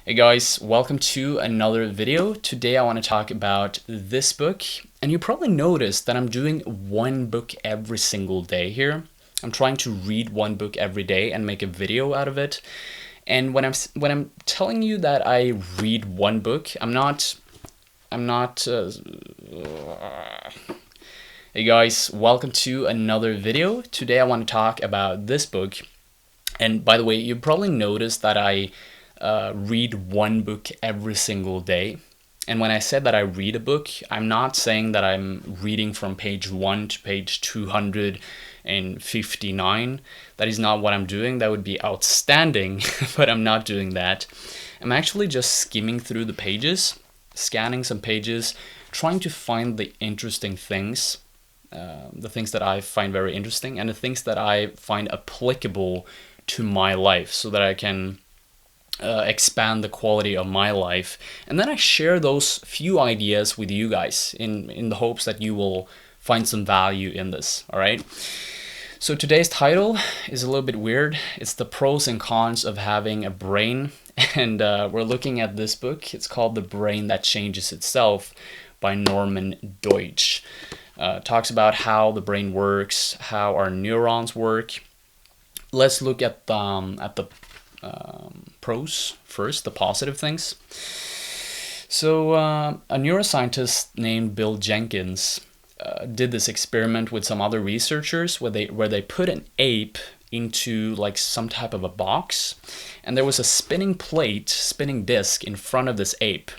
Hey guys, welcome to another video. Today I want to talk about this book, and you probably noticed that I'm doing one book every single day here. I'm trying to read one book every day and make a video out of it. And when I'm telling you that I read one book, I'm not Hey guys, welcome to another video. Today I want to talk about this book. And by the way, you probably noticed that I read one book every single day. And when I said that I read a book, I'm not saying that I'm reading from page 1 to page 259. That is not what I'm doing. That would be outstanding, but I'm not doing that. I'm actually just skimming through the pages, scanning some pages, trying to find the interesting things, the things that I find very interesting, and the things that I find applicable to my life so that I can expand the quality of my life. And then I share those few ideas with you guys in the hopes that you will find some value in this. All right. So today's title is a little bit weird. It's the pros and cons of having a brain. And we're looking at this book. It's called The Brain That Changes Itself by Norman Doidge. Talks about how the brain works, how our neurons work. Let's look at the pros first, the positive things. So a neuroscientist named Bill Jenkins did this experiment with some other researchers where they put an ape into like some type of a box, and there was a spinning disc in front of this ape.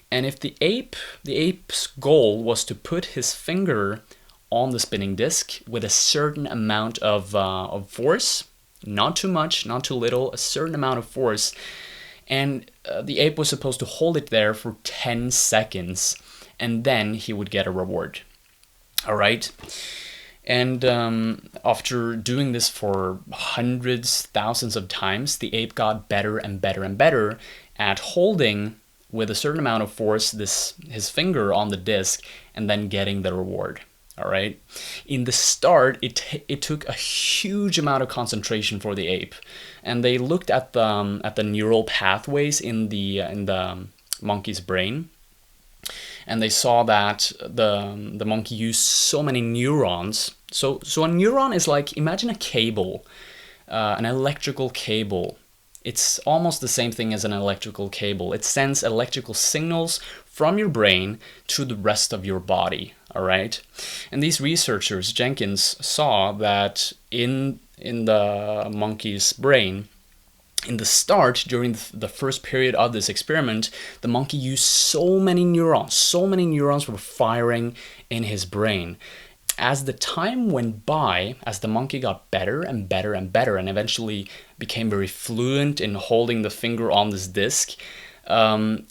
And if the ape's goal was to put his finger on the spinning disc with a certain amount of force, not too much, not too little, a certain amount of force, and the ape was supposed to hold it there for 10 seconds, and then he would get a reward. All right. And after doing this for hundreds, thousands of times, the ape got better and better and better at holding with a certain amount of force his finger on the disc and then getting the reward. All right. In the start, it took a huge amount of concentration for the ape, and they looked at the neural pathways in the monkey's brain, and they saw that the monkey used so many neurons. So a neuron is like, imagine a cable, an electrical cable. It's almost the same thing as an electrical cable. It sends electrical signals from your brain to the rest of your body, all right? And these researchers, Jenkins, saw that in the monkey's brain, in the start, during the first period of this experiment, the monkey used so many neurons were firing in his brain. As the time went by, as the monkey got better and better and better, and eventually became very fluent in holding the finger on this disc, the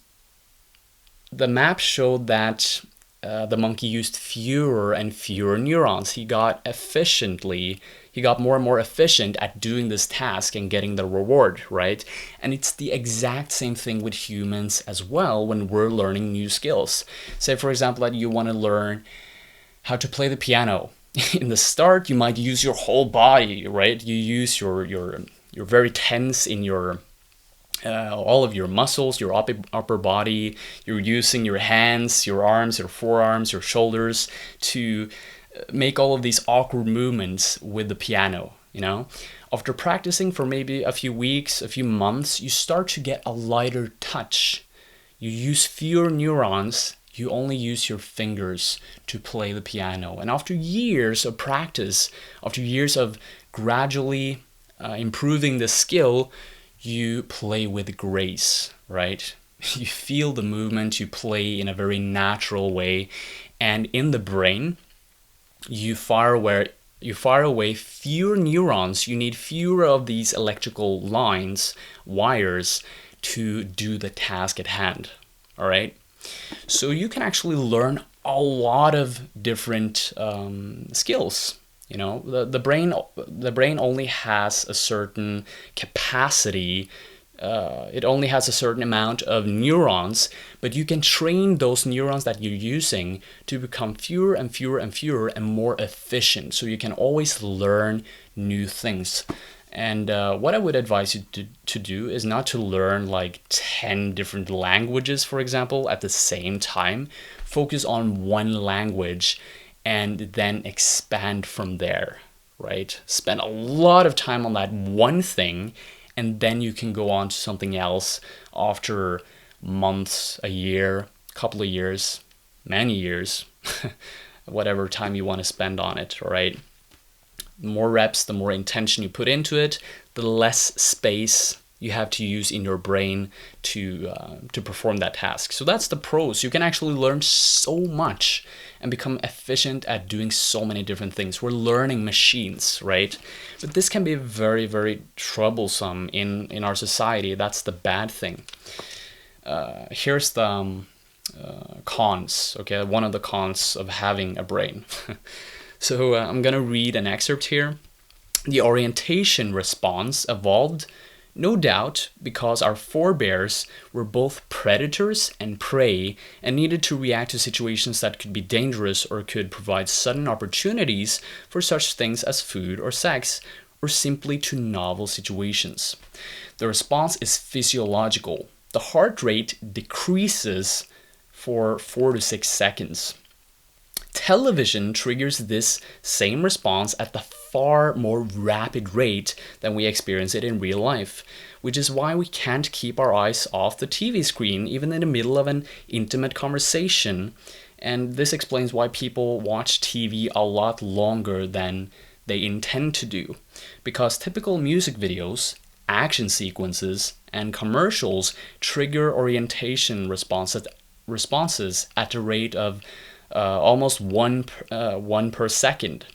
map showed that the monkey used fewer and fewer neurons. He got more and more efficient at doing this task and getting the reward, right? And it's the exact same thing with humans as well when we're learning new skills. Say, for example, that you want to learn how to play the piano. In the start, you might use your whole body, right? You use you're very tense in your all of your muscles, your upper body. You're using your hands, your arms, your forearms, your shoulders to make all of these awkward movements with the piano, you know? After practicing for maybe a few weeks, a few months, you start to get a lighter touch. You use fewer neurons. You only use your fingers to play the piano. And after years of practice, after years of gradually improving the skill, you play with grace, right? You feel the movement, you play in a very natural way. And in the brain, you fire away fewer neurons. You need fewer of these electrical wires, to do the task at hand, all right? So you can actually learn a lot of different skills. You know, the brain only has a certain capacity. It only has a certain amount of neurons, but you can train those neurons that you're using to become fewer and fewer and fewer and more efficient. So you can always learn new things. And what I would advise you to do is not to learn like 10 different languages, for example, at the same time. Focus on one language and then expand from there, right? Spend a lot of time on that one thing, and then you can go on to something else after months, a year, couple of years, many years, whatever time you want to spend on it, all right? The more reps, the more intention you put into it, the less space you have to use in your brain to perform that task. So that's the pros. You can actually learn so much and become efficient at doing so many different things. We're learning machines, right? But this can be very, very troublesome in our society. That's the bad thing. Here's the cons, okay? One of the cons of having a brain. So I'm gonna read an excerpt here. The orientation response evolved, no doubt, because our forebears were both predators and prey and needed to react to situations that could be dangerous or could provide sudden opportunities for such things as food or sex, or simply to novel situations. The response is physiological. The heart rate decreases for 4 to 6 seconds. Television triggers this same response at the far more rapid rate than we experience it in real life, which is why we can't keep our eyes off the TV screen even in the middle of an intimate conversation. And this explains why people watch TV a lot longer than they intend to do, because typical music videos, action sequences, and commercials trigger orientation responses at a rate of almost one per second.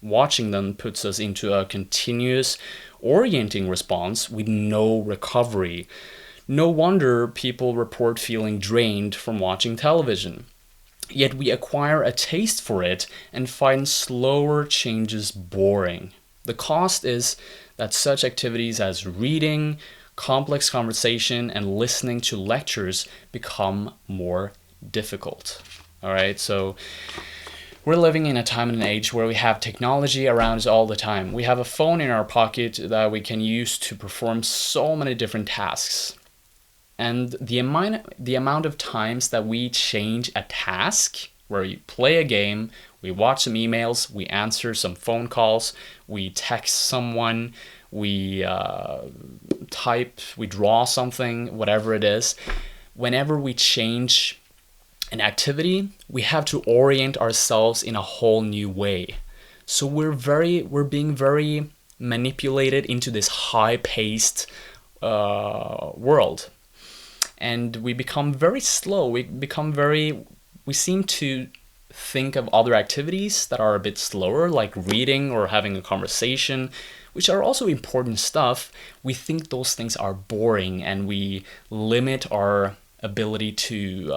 Watching them puts us into a continuous orienting response with no recovery. No wonder people report feeling drained from watching television. Yet we acquire a taste for it and find slower changes boring. The cost is that such activities as reading, complex conversation, and listening to lectures become more difficult. All right, so we're living in a time and an age where we have technology around us all the time. We have a phone in our pocket that we can use to perform so many different tasks. And the amount of times that we change a task, where you play a game, we watch some emails, we answer some phone calls, we text someone, we type, we draw something, whatever it is. Whenever we change an activity, we have to orient ourselves in a whole new way. So we're being very manipulated into this high-paced world, and we become very slow. We seem to think of other activities that are a bit slower, like reading or having a conversation, which are also important stuff. We think those things are boring, and we limit our ability to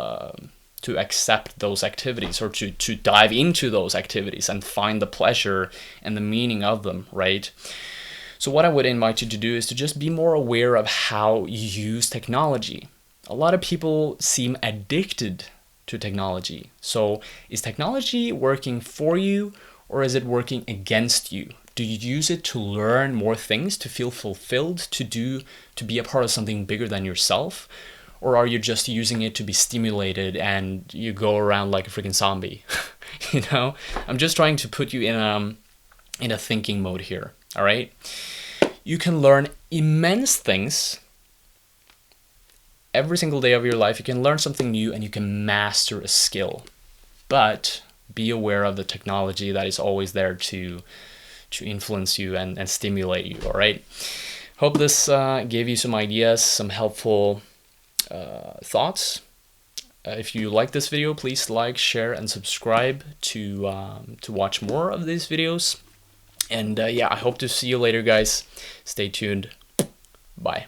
accept those activities, or to dive into those activities and find the pleasure and the meaning of them, right? So what I would invite you to do is to just be more aware of how you use technology. A lot of people seem addicted to technology. So is technology working for you, or is it working against you? Do you use it to learn more things, to feel fulfilled, to be a part of something bigger than yourself? Or are you just using it to be stimulated and you go around like a freaking zombie? You know, I'm just trying to put you in a thinking mode here. All right. You can learn immense things every single day of your life. You can learn something new and you can master a skill, but be aware of the technology that is always there to influence you and stimulate you. All right. Hope this gave you some ideas, some helpful thoughts. If you like this video, please like, share, and subscribe to watch more of these videos. And yeah, I hope to see you later, guys. Stay tuned. Bye.